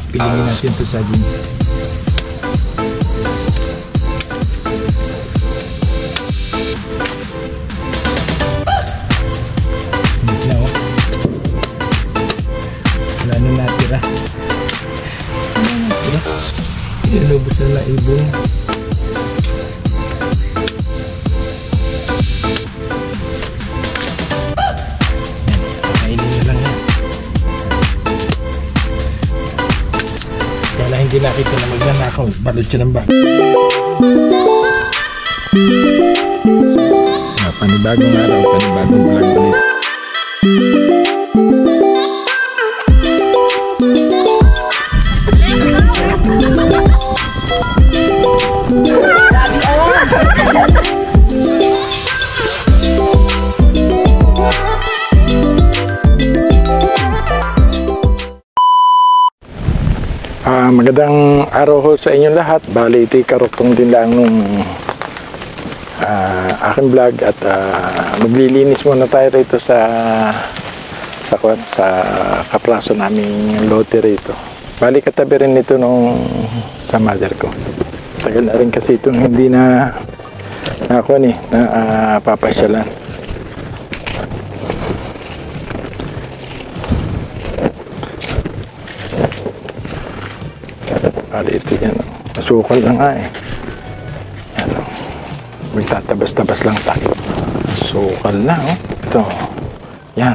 Pilingin natin ito sa din. Wala na natira. Inubos na na ibon. Kainin na lang yan. Kaya hindi nakita na magnanakaw. Balot siya ng bag. Panibagong araw, panibagong vlog ulit. Magandang araw ho sa inyong lahat. Bali ito'y karuktong din lang nung aking vlog at maglilinis muna tayo rito sa kapraso naming lote rito. Bali katabi rin ito nung sa mother ko. Tagal na rin kasi itong hindi na papasyalan. Bali ito yan, masukal lang nga eh. Yan o, magtatabas-tabas lang tayo. Sukal na o, ito, yan.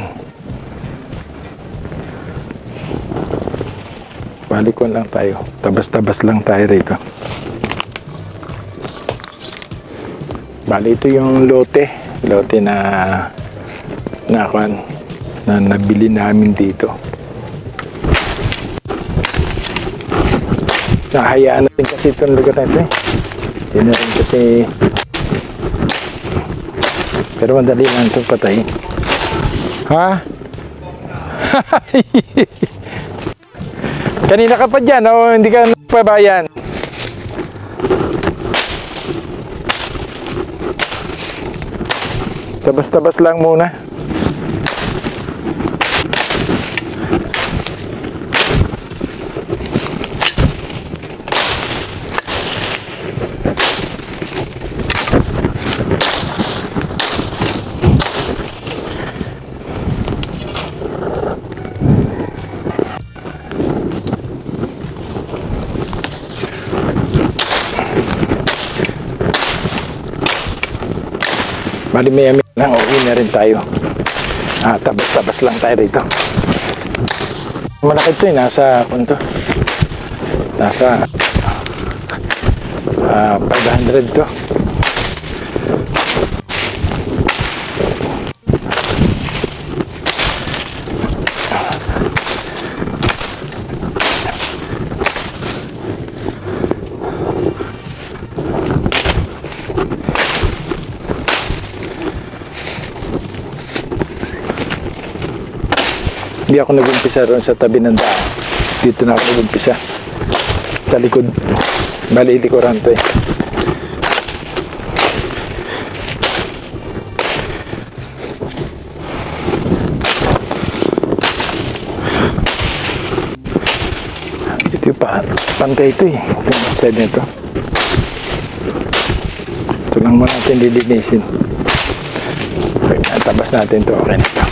Balikon lang tayo, tabas-tabas lang tayo rito. Bali ito yung lote na nabili namin dito. Nahayaan natin kasi itong lugar na ito eh. Hindi na rin kasi, pero madali lang itong patayin. Ha? Kanina ka pa dyan o hindi ka nagpabayan? Tabas-tabas lang muna. Bali may lang, uwi na rin tayo. Tabas-tabas lang tayo rito. Malaki ito eh, nasa 500 to. Hindi ako nag-umpisa ron sa tabi ng daan. Dito na ako nag-umpisa. Sa likod. Bali, likuran to eh. Ito yung pantay ito eh. Ito yung side nito. Ito lang muna natin lilinisin. Tabas natin ito. Okay na ito.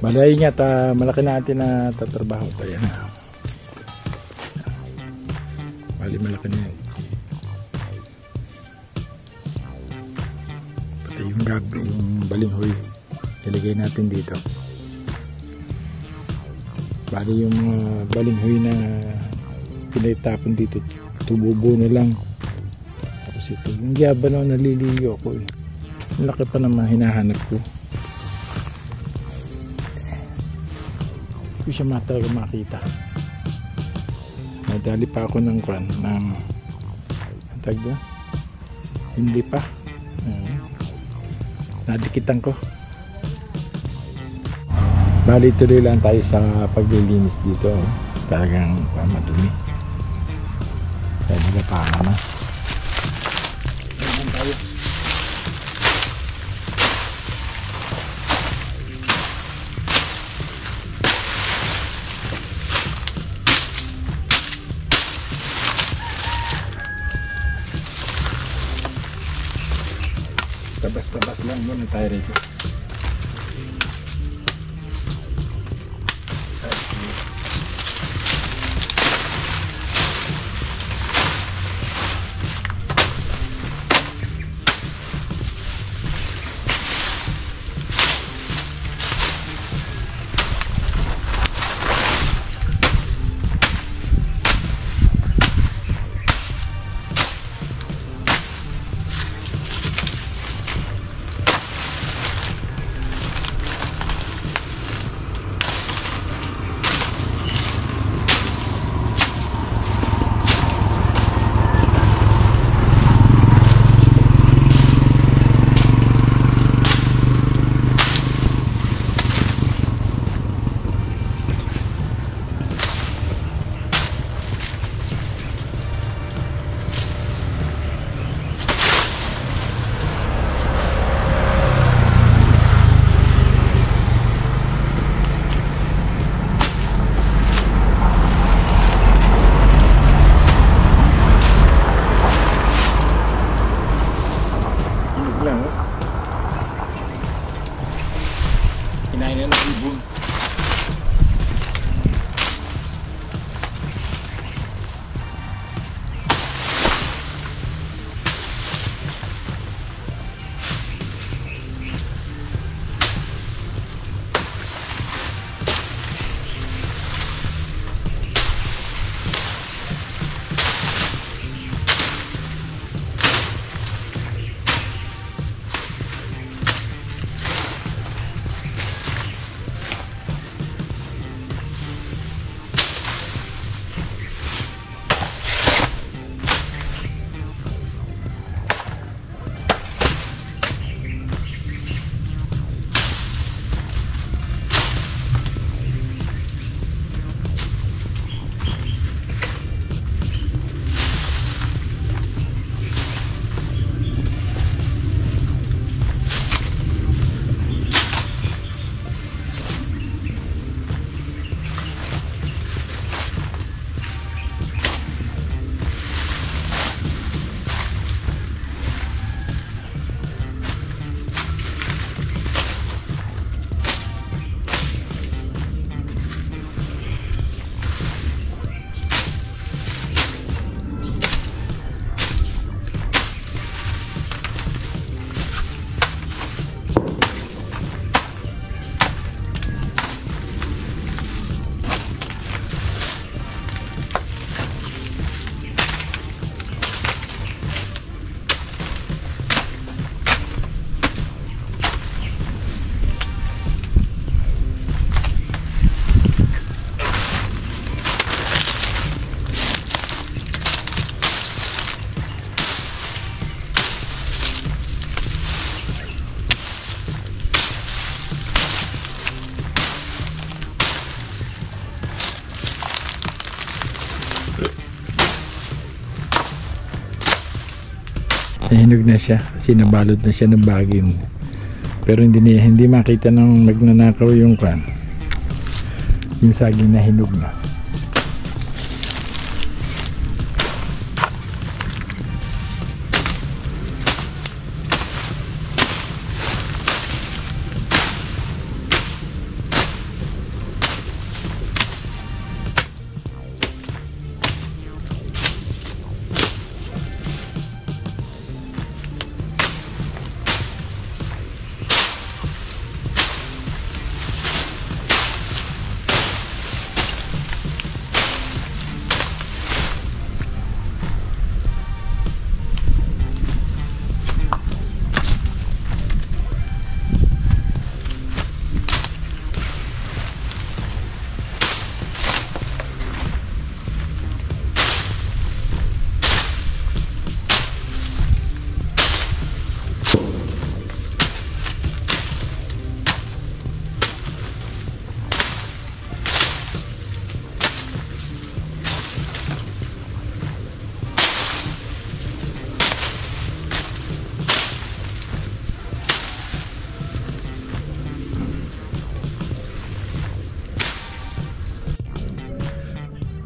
Malay nga, malaki natin na tatrabaho tayo. Bali, malaki na yan. Pati yung balinghoy, ilagay natin dito. Bali yung balinghoy na pinagtapon dito, tububo na lang. Tapos ito, yung yabano naliliyo ko eh. Malaki pa naman hinahanap ko. Hindi siya talaga makita. Nadali pa ako ng kwan ng tagda. Hindi pa. Nadikitan ko. Bali tuloy lang tayo sa paglilinis dito. Talagang madumi. Kaya nagapaka na. Ayan tayo. Ano tayo rito? Kinain na ng ibon. Nahinog na siya kasi nabalot na siya ng bagin, pero hindi makita ng nagnanakaw yung saging na hinog na.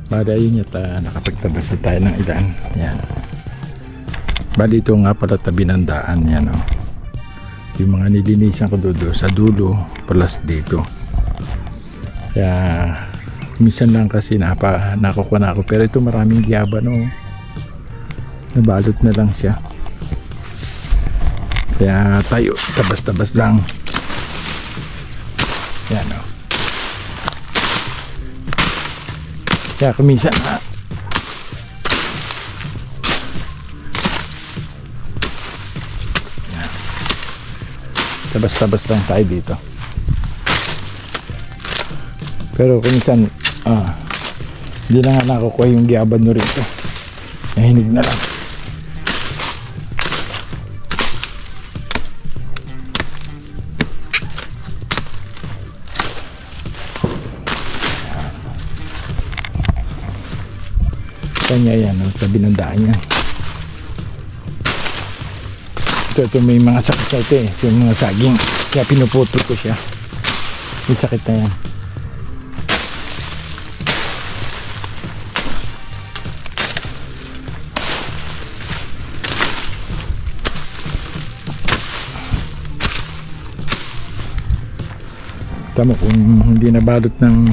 Para yun yata nakapagtabas na tayo ng ilan. Yan. Bali ito nga pala tabi ng daan yan, oh. Yung mga nilinisan ko doon sa dulo plus dito. Kaya minsan lang kasi nakukuha na ako, pero ito maraming giyaba, no, nabalot na lang siya. Kaya tayo tabas-tabas lang yan, no. Kaya kuminsan tabas-tabas lang tayo dito. Pero kuminsan hindi na nga nakukuha yung giaban no rito. Nahinig na lang. Kanya yan, ang sabi ng daan niya. Ito may mga sakit sa ito eh, yung mga saging, kaya pinuputol ko siya. May sakit na yan. Tama, kung hindi nabalot ng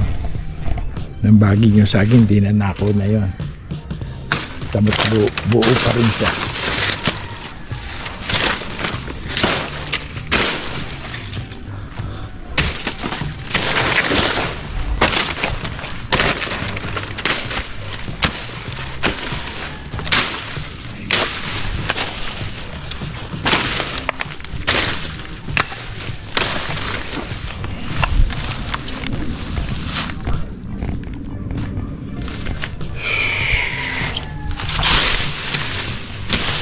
baging yung saging, hindi na nako na yon. Tama, buo pa rin siya.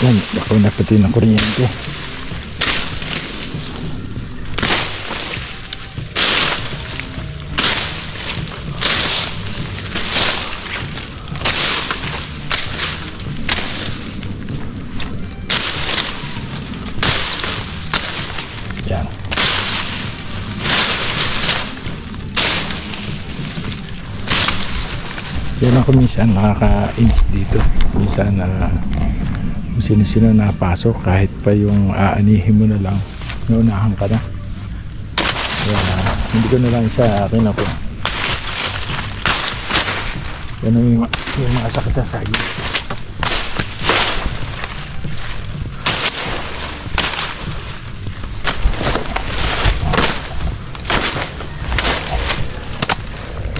Yan, ako na pati ng kuryente. Yan. Yan ako minsan nakaka-ins dito. Minsan kung sino-sino napasok, kahit pa yung aanihin mo na lang, naunahan ka na. Kaya hindi ko na lang sa akin ako. Yan yung mga sakit na saging.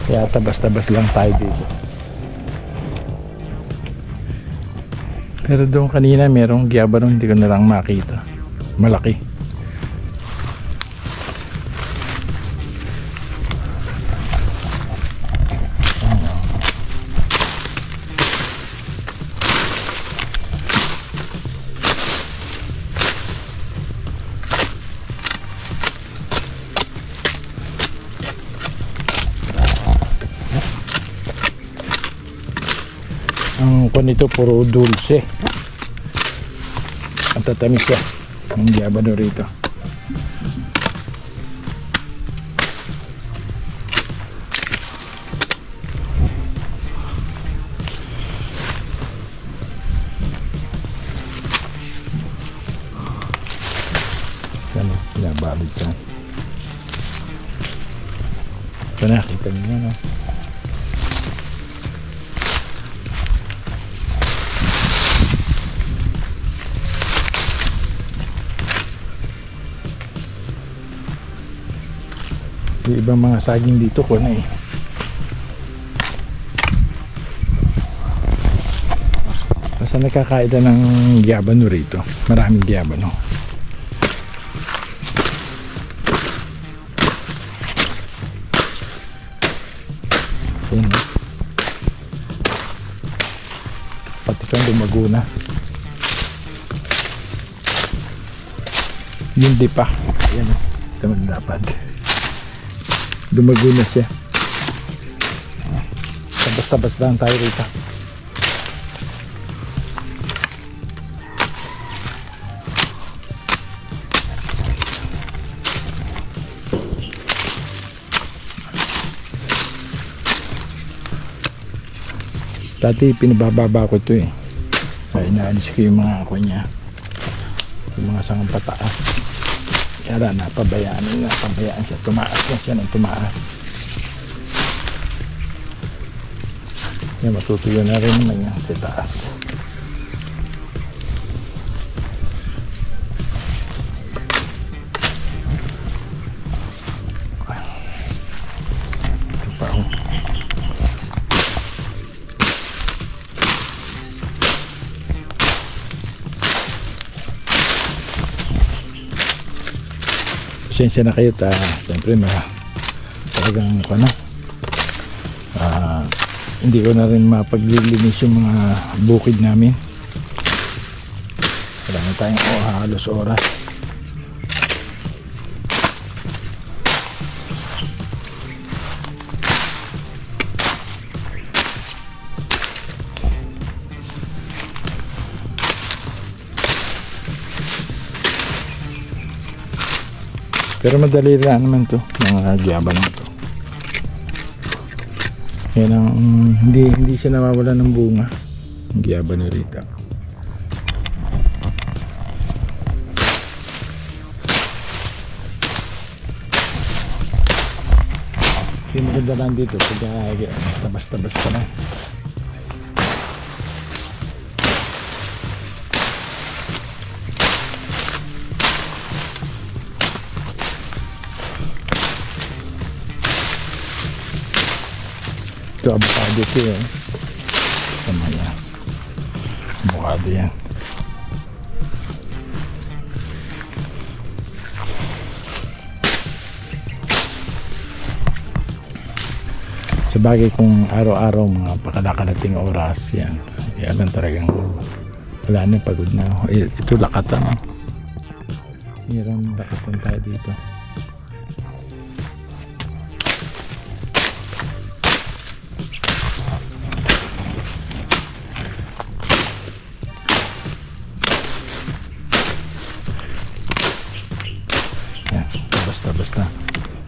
Kaya tabas-tabas lang tayo dito. Pero doon kanina merong giyaba ron, hindi ko na lang makita. Malaki. Ang nito puro dulce. Ang tatamis siya. Ang giyabano rito. Yan o, pinabalid ka. Ito na, kita niyo no. Yung ibang mga saging dito ko na eh. Basta nakakaida ng giyabano rito. Maraming giyabano. Ayan. Pati kang lumago na. Yung dipa. Ayan. Ito magdapat. Dumago na siya. Tabas-tabas lang tayo rito. Dati pinabababa ko ito eh. Kaya inaalis ko yung mga ako niya. Yung mga sangang pataas. Kaya napabayaan siya. Tumaas na siya ng tumaas. Kaya matutuyo na rin naman yan sa taas. Ito pa ako. Pasensya na kayo, siyempre talagang hindi ko na rin mapaglilinis yung mga bukid namin. Wala na tayong halos oras. Pero madali lang naman to, mga gyaba lang to. Yan ang hindi siya nawawala ng bunga. Ang gyaba na rito. Yung maganda lang dito pag tabas-tabas ka na. Ito avocado ito eh. Tama yan. Avocado yan. Sa bagay kung araw-araw mga pakalakalating oras yan. Yan lang talagang wala na, pagod na. Ito lakatan. Mayroon lakatan tayo dito. Basta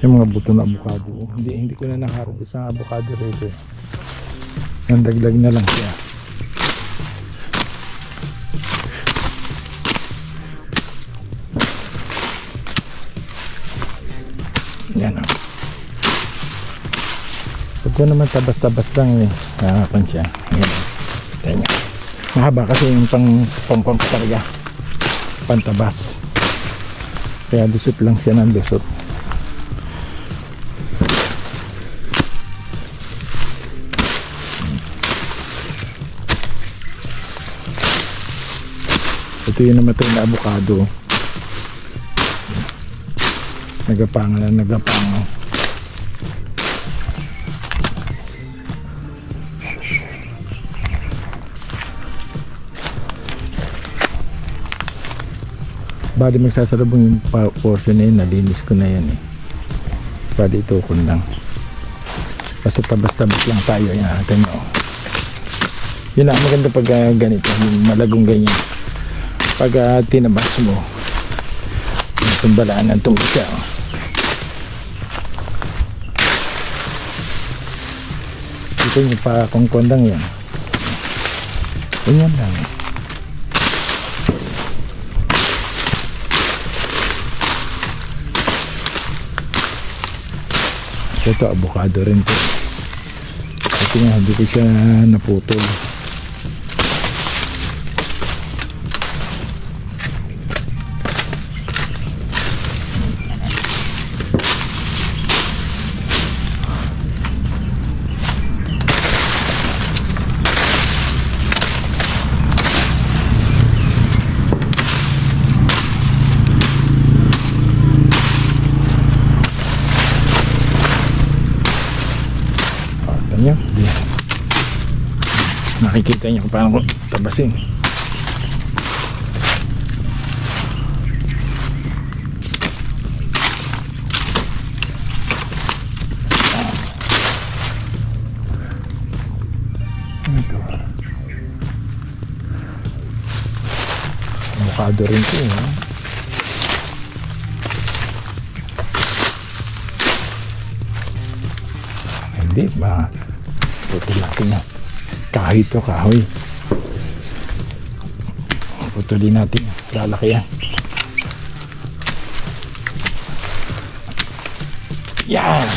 yung mga buto na avocado, hindi ko na nakaharvest ang avocado rito. Nandaglag na lang siya. Yan o. Pag ko naman tabas-tabas lang eh, nakakan siya. Yan o. Tanya. Mahaba kasi yung pang talaga, pantabas. Kaya lusot lang siya ng lusot. Ito yung namatay na avocado. Nagapangan. Bali magsasalubong yung portion na yun, nalinis ko na yan eh. Bali itukon lang. Basta tabas-tabas lang tayo. Yan, natin o. Yun ang maganda pag ganito, malagong ganyan. Pag tinabas mo, tumbalaan ng tungkol siya o. Ito yung pakongkondang yan. Ganyan lang. Ito avocado rin po. Ito nga, hindi ko siya naputol. Nakikita niyo kung paano ko tabasin. Ito. Avocado rin ito. Hindi ba? Tutulaki na. Kahoy ito, kahoy. Putulin natin. Lalaki yan. Yan.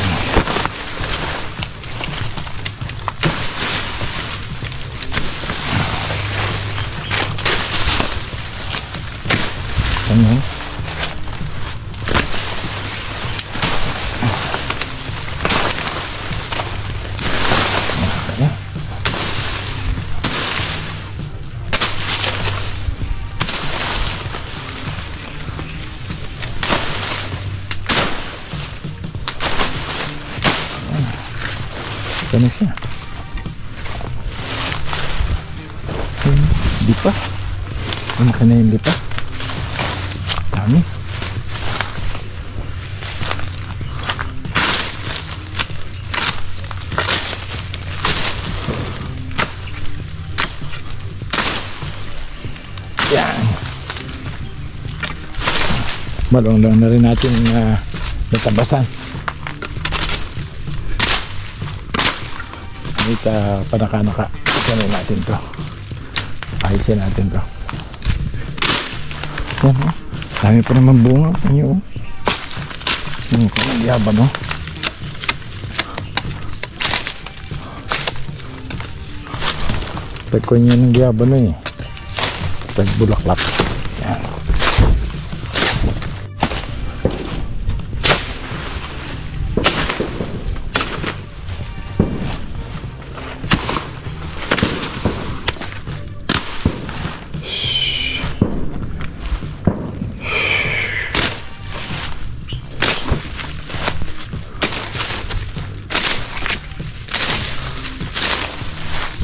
Ano? Ano siya? Di pa? Ano ka na hindi pa? Dami. Yan. Malong lang na rin natin natabasan. Panaka-naka kanin natin to, ayusin natin to. Yan o, dami pa naman bunga nyo. Yung kanagyaban o, pagkon nyo ng gyaban o pagbulaklak. Yan.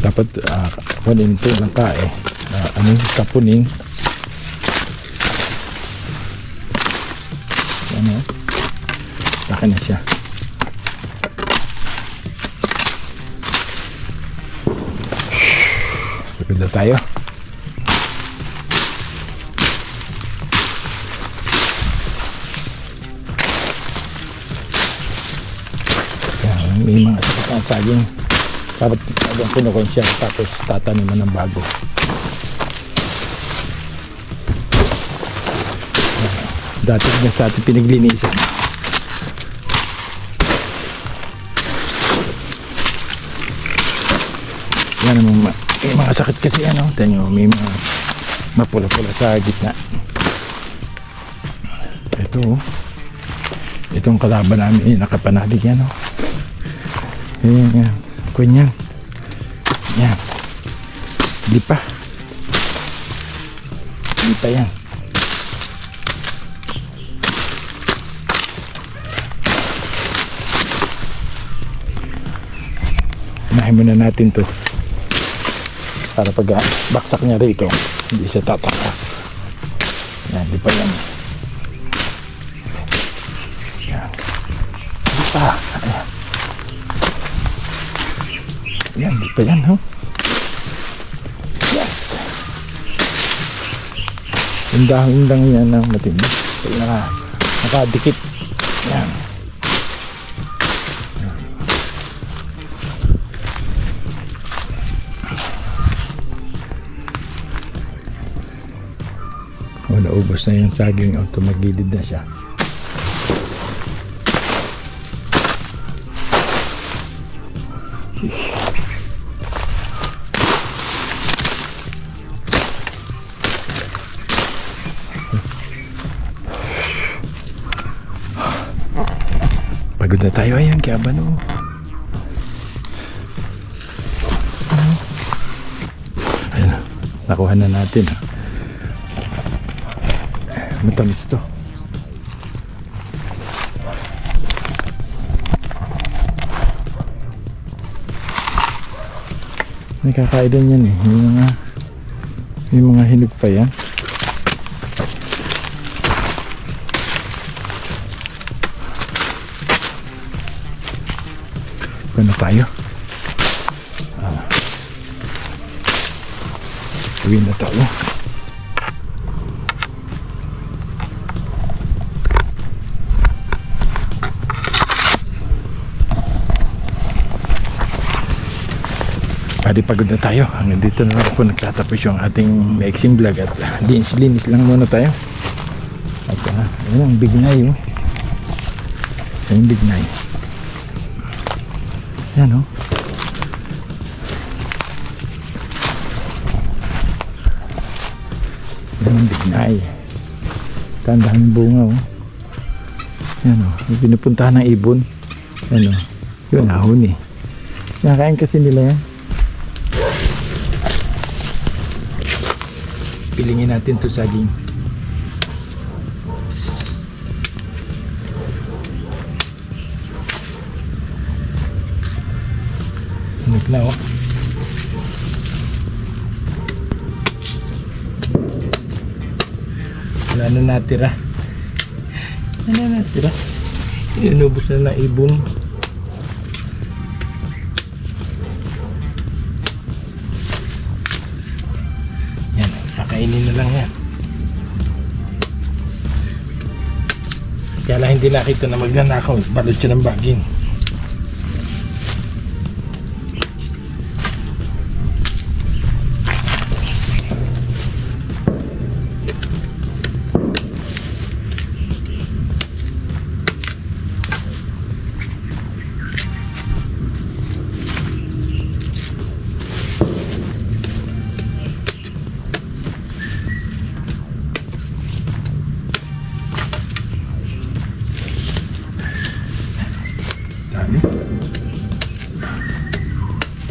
Dapat kunin ito lang ka kapunin. Ano? Laki na siya. Pagod na tayo. May mga saging. Dapat pinukon siya tapos tataniman ng bago. Dati na sa ating pinaglinisan. Yan naman, may mga sakit kasi ano, tanyo, may mga mapula-pula sa gitna. Itong kalaban namin nakapanalig yan, oh. Yan. Kunyan. Yan. Di pa yan. Unahin muna natin to para pag baksak niya rito hindi siya tatakas. Yan, di pa yan. Yan. Di pa. Ayan. Yan, di pa yan, ho. Yes. Indang-indang yan ang matindi. Nakadikit. Yan. O, naubos na yung saging. O, tumagilid na siya. Pagod na tayo, ayan, kaya ba no? Ayan, nakuha na natin. Matamis to. Nakakain yan eh. May mga hinog pa yan. Ano tayo? Uwi na tayo. Pagod na tayo. Hanggang dito na lang po nagtatapos yung ating mixing vlog at linis lang muna tayo. At yun ang bignay, oh. Yung bignay. Yan o. Yan yung bignay. Tandaan yung bunga o. Yan o. Yung pinupuntahan ng ibon. Yan o. Yun, ahon eh. Nakain kasi nila yan. Pilingin natin to saging. Hinog na oh. Wala na natira. Wala na natira. Inubos na ng ibon. Yan, kakainin na lang yan. Kaya lang hindi nakita na magnanakaw. Balot siya ng baging.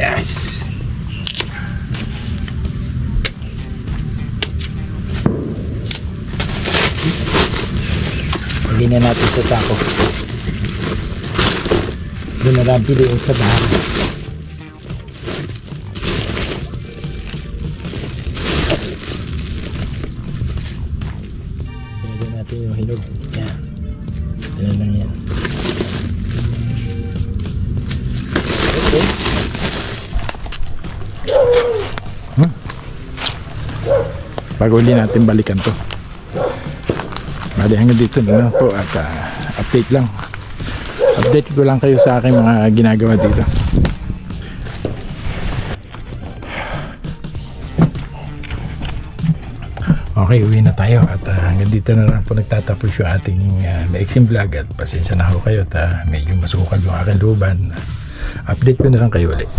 Yes. Lagyan na natin sa sako. Doon na lang piliin sa bahay. Lagyan natin yung hinog. Yan. Yan lang yan. Okay. Bago hindi natin balikan to. Bali hanggang dito na lang po at update lang. Update ko lang kayo sa aking mga ginagawa dito. Okay, uwi na tayo at hanggang dito na lang po nagtatapos yung ating maiksing vlog at pasensya na ho kayo at medyo masukal yung aking luban. Update ko na lang kayo ulit.